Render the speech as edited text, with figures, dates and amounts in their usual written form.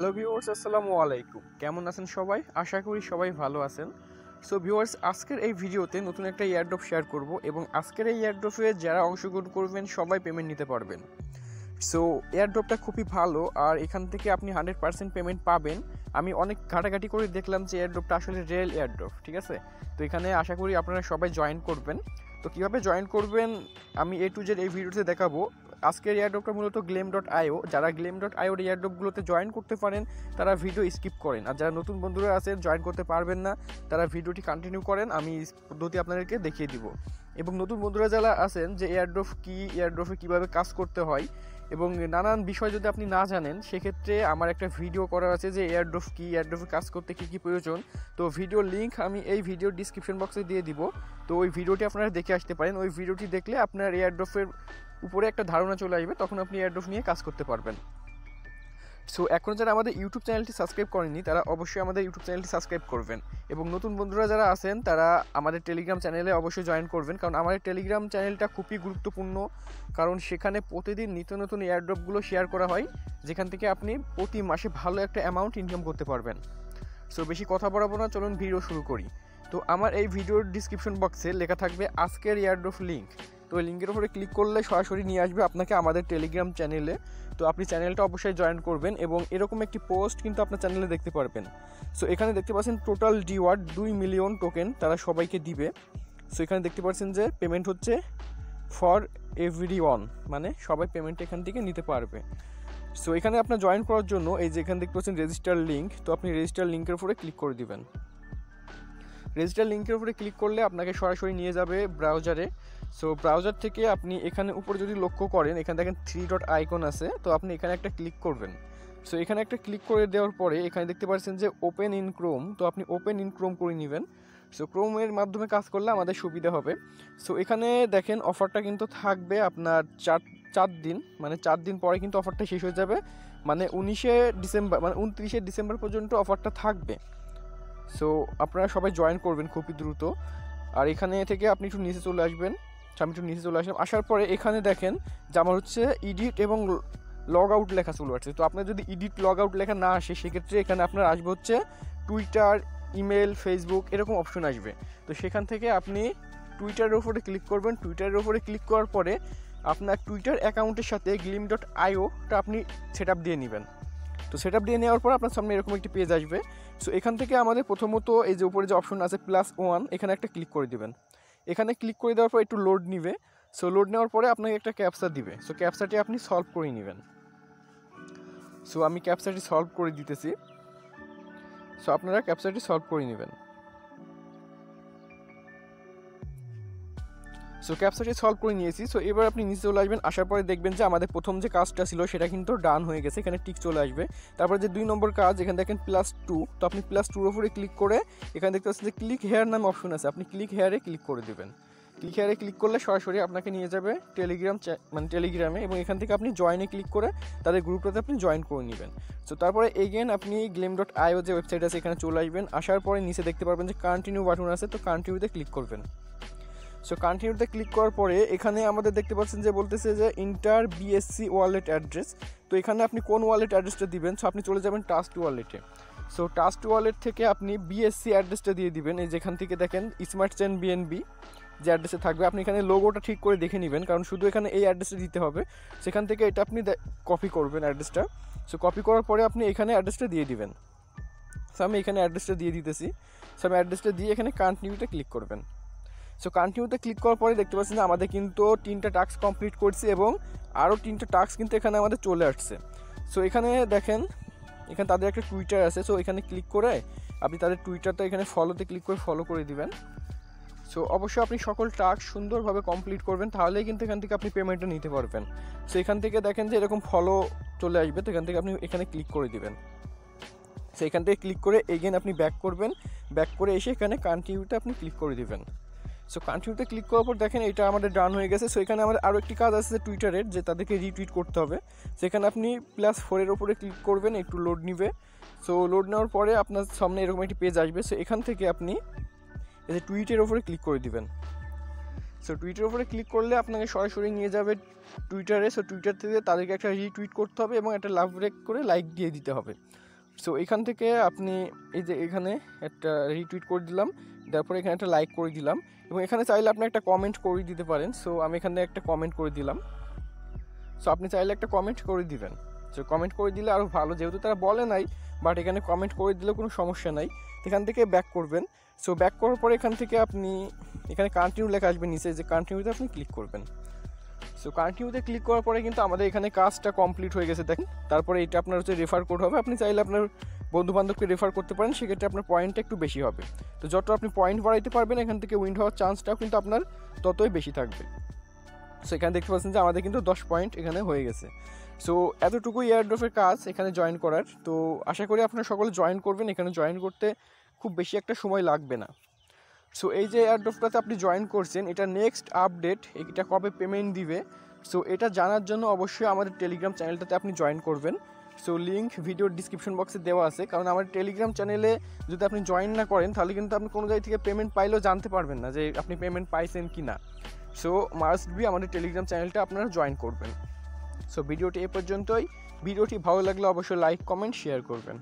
Hello viewers, আসসালামু আলাইকুম। কেমন আছেন সবাই? আশা করি সবাই ভালো আছেন। সো ভিউয়ার্স, আজকের এই ভিডিওতে নতুন একটা এয়ারড্রপ শেয়ার করব এবং আজকের এই এয়ারড্রপে যারা অংশগ্রহণ করবেন সবাই পেমেন্ট নিতে পারবেন। সো এয়ারড্রপটা খুবই ভালো আর এখান থেকে আপনি 100% পেমেন্ট পাবেন। আমি অনেক ঘাটাঘাটি করে দেখলাম যে এয়ারড্রপটা আসলে রিয়েল এয়ারড্রপ, ঠিক আছে? তো এখানে আশা করি আপনারা সবাই জয়েন করবেন। তো কীভাবে জয়েন করবেন আমি A to Z এই ভিডিওতে দেখাবো। আজকের এয়ারড্রপটা মূলত gleam.io, যারা gleam.io এয়ারড্রপগুলোতে জয়েন করতে পারেন তারা ভিডিও স্কিপ করেন, আর যারা নতুন বন্ধুরা আছেন জয়েন করতে পারবেন না তারা ভিডিওটি কন্টিনিউ করেন, আমি পদ্ধতি আপনাদেরকে দেখিয়ে দিব। এবং নতুন বন্ধুরা যারা আছেন যে এয়ারড্রপ কী, এয়ারড্রপে কীভাবে কাজ করতে হয় এবং নানান বিষয় যদি আপনি না জানেন সেক্ষেত্রে আমার একটা ভিডিও করা আছে যে এয়ারড্রপ কী, এয়ারড্রপে কাজ করতে কী কী প্রয়োজন। তো ভিডিওর লিঙ্ক আমি এই ভিডিওর ডিসক্রিপশন বক্সে দিয়ে দিব। তো ওই ভিডিওটি আপনারা দেখে আসতে পারেন। ওই ভিডিওটি দেখলে আপনার এয়ারড্রপের উপরে একটা ধারণা চলে আসবে, তখন আপনি এয়ারড্রপ নিয়ে কাজ করতে পারবেন। সো এখন যারা আমাদের ইউটিউব চ্যানেলটি সাবস্ক্রাইব করেনি তারা অবশ্যই আমাদের ইউটিউব চ্যানেলটি সাবস্ক্রাইব করবেন এবং নতুন বন্ধুরা যারা আছেন তারা আমাদের টেলিগ্রাম চ্যানেলে অবশ্যই জয়েন করবেন, কারণ আমাদের টেলিগ্রাম চ্যানেলটা খুবই গুরুত্বপূর্ণ, কারণ সেখানে প্রতিদিন নিত্য নতুন এয়ারড্রপগুলো শেয়ার করা হয় যেখান থেকে আপনি প্রতি মাসে ভালো একটা অ্যামাউন্ট ইনকাম করতে পারবেন। সো বেশি কথা বলাবো না, চলুন ভিডিও শুরু করি। তো আমার এই ভিডিওর ডিসক্রিপশন বক্সে লেখা থাকবে আজকের এয়ারড্রপ লিঙ্ক। তো ওই লিঙ্কের উপরে ক্লিক করলে সরাসরি নিয়ে আসবে আপনাকে আমাদের টেলিগ্রাম চ্যানেলে। তো আপনি চ্যানেলটা অবশ্যই জয়েন করবেন এবং এরকম একটি পোস্ট কিন্তু আপনার চ্যানেলে দেখতে পারবেন। সো এখানে দেখতে পাচ্ছেন টোটাল ডিওয়ার্ড 2 মিলিয়ন টোকেন তারা সবাইকে দিবে। সো এখানে দেখতে পাচ্ছেন যে পেমেন্ট হচ্ছে ফর এভরিওয়ান, মানে সবাই পেমেন্ট এখান থেকে নিতে পারবে। সো এখানে আপনার জয়েন করার জন্য এই যে এখানে দেখতে পাচ্ছেন রেজিস্টার লিঙ্ক, তো আপনি রেজিস্টার লিঙ্কের উপরে ক্লিক করে দিবেন। রেজিস্টার লিঙ্কের উপরে ক্লিক করলে আপনাকে সরাসরি নিয়ে যাবে ব্রাউজারে। সো ব্রাউজার থেকে আপনি এখানে উপরে যদি লক্ষ্য করেন এখানে দেখেন 3 ডট আইকন আছে, তো আপনি এখানে একটা ক্লিক করবেন। সো এখানে একটা ক্লিক করে দেওয়ার পরে এখানে দেখতে পাচ্ছেন যে ওপেন ইন ক্রোম, তো আপনি ওপেন ইন ক্রোম করে নেবেন। সো ক্রোমের মাধ্যমে কাজ করলে আমাদের সুবিধা হবে। সো এখানে দেখেন অফারটা কিন্তু থাকবে আপনার 4 দিন, মানে 4 দিন পরে কিন্তু অফারটা শেষ হয়ে যাবে, মানে 19শে ডিসেম্বর মানে 29শে ডিসেম্বর পর্যন্ত অফারটা থাকবে। সো আপনারা সবাই জয়েন করবেন খুবই দ্রুত। আর এখানে থেকে আপনি একটু নিচে চলে আসবেন, আমি একটু নিচে চলে আসলাম। আসার পরে এখানে দেখেন যে আমার হচ্ছে এডিট এবং লগ আউট লেখা চলে আসছে। তো আপনার যদি এডিট লগ আউট লেখা না আসে সেক্ষেত্রে এখানে আপনার আসবে হচ্ছে টুইটার, ইমেল, ফেসবুক এরকম অপশন আসবে। তো সেখান থেকে আপনি টুইটারের উপরে ক্লিক করবেন। টুইটারের উপরে ক্লিক করার পরে আপনার টুইটার অ্যাকাউন্টের সাথে gleam.io-টা আপনি সেট আপ দিয়ে নেবেন। তো সেট আপ দিয়ে নেওয়ার পর আপনার সামনে এরকম একটি পেজ আসবে। সো এখান থেকে আমাদের প্রথমত এই যে উপরে যে অপশন আছে +1, এখানে একটা ক্লিক করে দিবেন। এখানে ক্লিক করে দেওয়ার পর একটু লোড নিবে। সো লোড নেওয়ার পরে আপনাকে একটা ক্যাপচা দিবে। সো ক্যাপচাটি আপনি সলভ করে নেবেন। সো আমি ক্যাপচাটি সলভ করে দিতেছি। সো আপনারা ক্যাপচাটি সলভ করে নেবেন। সো ক্যাপচাটি সলভ করে নিয়েছি। সো এবার আপনি নিচে চলে আসবেন। আসার পরে দেখবেন যে আমাদের প্রথম যে কাজটা ছিল সেটা কিন্তু ডান হয়ে গেছে, এখানে টিক চলে আসবে। তারপরে যে 2 নম্বর কাজ এখানে দেখেন +2, তো আপনি +2-এর উপরে ক্লিক করে এখানে দেখতে পাচ্ছেন যে ক্লিক হেয়ার নামে অপশন আছে, আপনি ক্লিক হেয়ারে ক্লিক করে দেবেন। ক্লিক হেয়ারে ক্লিক করলে সরাসরি আপনাকে নিয়ে যাবে টেলিগ্রামে এবং এখান থেকে আপনি জয়েনে ক্লিক করে তাদের গ্রুপটাতে আপনি জয়েন করে নেবেন। সো তারপরে এগেন আপনি gleam.io যে ওয়েবসাইট আছে এখানে চলে আসবেন। আসার পরে নিচে দেখতে পারবেন যে কন্টিনিউ বাটন আছে, তো কন্টিনিউতে ক্লিক করবেন। সো কন্টিনিউতে ক্লিক করার পরে এখানে আমাদের দেখতে পাচ্ছেন যে বলতেছে যে ইন্টার বিএসসি ওয়ালেট অ্যাড্রেস। তো এখানে আপনি কোন ওয়ালেট অ্যাড্রেসটা দিবেন, সো আপনি চলে যাবেন ট্রাস্ট ওয়ালেটে। সো ট্রাস্ট ওয়ালেট থেকে আপনি বিএসসি অ্যাড্রেসটা দিয়ে দিবেন। এই যেখান থেকে দেখেন স্মার্ট চেন বিএনবি যে অ্যাড্রেসে থাকবে, আপনি এখানে লোগোটা ঠিক করে দেখে নেবেন, কারণ শুধু এখানে এই অ্যাড্রেসে দিতে হবে। সেখান থেকে এটা আপনি কপি করবেন অ্যাড্রেসটা। সো কপি করার পরে আপনি এখানে অ্যাড্রেসটা দিয়ে দিবেন। সো আমি এখানে অ্যাড্রেসটা দিয়ে দিতেছি। সো আমি অ্যাড্রেসটা দিয়ে এখানে কন্টিনিউতে ক্লিক করবেন। সো কন্টিনিউতে ক্লিক করার পরে দেখতে পাচ্ছেন যে আমাদের কিন্তু 3টা টাস্ক কমপ্লিট করছি এবং আরও 3টা টাস্ক কিন্তু এখানে আমাদের চলে আসছে। সো এখানে দেখেন এখানে তাদের একটা টুইটার আছে। সো এখানে ক্লিক করে আপনি তাদের টুইটারটা এখানে ফলোতে ক্লিক করে ফলো করে দিবেন। সো অবশ্যই আপনি সকল টাস্ক সুন্দরভাবে কমপ্লিট করবেন, তাহলেই কিন্তু এখান থেকে আপনি পেমেন্টটা নিতে পারবেন। সো এখান থেকে দেখেন যে এরকম ফলো চলে আসবে, তো এখান থেকে আপনি এখানে ক্লিক করে দিবেন। সো এখান থেকে ক্লিক করে এগেন আপনি ব্যাক করবেন। ব্যাক করে এসে এখানে কন্টিনিউতে আপনি ক্লিক করে দিবেন। সো কন্টিনিউতে ক্লিক করার পর দেখেন এটা আমাদের ডান হয়ে গেছে। সো এখানে আমাদের আরও একটি কাজ আছে টুইটারের, যে তাদেরকে রিটুইট করতে হবে। সেখানে আপনি +4-এর উপরে ক্লিক করবেন, একটু লোড নিবে। সো লোড নেওয়ার পরে আপনার সামনে এরকম একটি পেজ আসবে। সো এখান থেকে আপনি এই যে টুইটের উপরে ক্লিক করে দিবেন। সো টুইটের উপরে ক্লিক করলে আপনাকে সরাসরি নিয়ে যাবে টুইটারে। সো টুইটার থেকে তাদেরকে একটা রিটুইট করতে হবে এবং একটা লাভ ব্রেক করে লাইক দিয়ে দিতে হবে। সো এখান থেকে আপনি এই যে এখানে একটা রিটুইট করে দিলাম, তারপরে এখানে একটা লাইক করে দিলাম, এবং এখানে চাইলে আপনি একটা কমেন্ট করে দিতে পারেন। সো আমি এখানে একটা কমেন্ট করে দিলাম। সো আপনি চাইলে একটা কমেন্ট করে দিবেন। সো কমেন্ট করে দিলে আরও ভালো, যেহেতু তারা বলে নাই, বাট এখানে কমেন্ট করে দিলেও কোনো সমস্যা নাই। এখান থেকে ব্যাক করবেন। সো ব্যাক করার পরে এখান থেকে আপনি এখানে কন্টিনিউ লেখা আসবে নিচে, যে কন্টিনিউতে আপনি ক্লিক করবেন। সো কন্টিনিউতে ক্লিক করার পরে কিন্তু আমাদের এখানে কাজটা কমপ্লিট হয়ে গেছে দেখেন। তারপরে এটা আপনার হচ্ছে রেফার কোড হবে, আপনি চাইলে আপনার বন্ধুবান্ধবকে রেফার করতে পারেন, সেক্ষেত্রে আপনার পয়েন্টটা একটু বেশি হবে। তো যত আপনি পয়েন্ট বাড়াইতে পারবেন এখান থেকে উইন হওয়ার চান্সটাও কিন্তু আপনার ততই বেশি থাকবে। সো এখানে দেখতে পাচ্ছেন যে আমাদের কিন্তু 10 পয়েন্ট এখানে হয়ে গেছে। সো এতটুকুই এয়ারড্রপের কাজ এখানে জয়েন করার। তো আশা করি আপনারা সকলে জয়েন করবেন, এখানে জয়েন করতে খুব বেশি একটা সময় লাগবে না। সো এই যে এয়ারড্রপটাতে আপনি জয়েন করছেন, এটা নেক্সট আপডেট, এটা কবে পেমেন্ট দিবে, সো এটা জানার জন্য অবশ্যই আমাদের টেলিগ্রাম চ্যানেলটাতে আপনি জয়েন করবেন। সো লিঙ্ক ভিডিওর ডিসক্রিপশন বক্সে দেওয়া আছে, কারণ আমার টেলিগ্রাম চ্যানেলে যদি আপনি জয়েন না করেন তাহলে কিন্তু আপনি কোনো জায়গা থেকে পেমেন্ট পাইলেও জানতে পারবেন না যে আপনি পেমেন্ট পাইছেন কি না। সো মাস্ট বি আমাদের টেলিগ্রাম চ্যানেলটা আপনারা জয়েন করবেন। সো ভিডিওটি এ পর্যন্তই। ভিডিওটি ভালো লাগলে অবশ্যই লাইক, কমেন্ট, শেয়ার করবেন।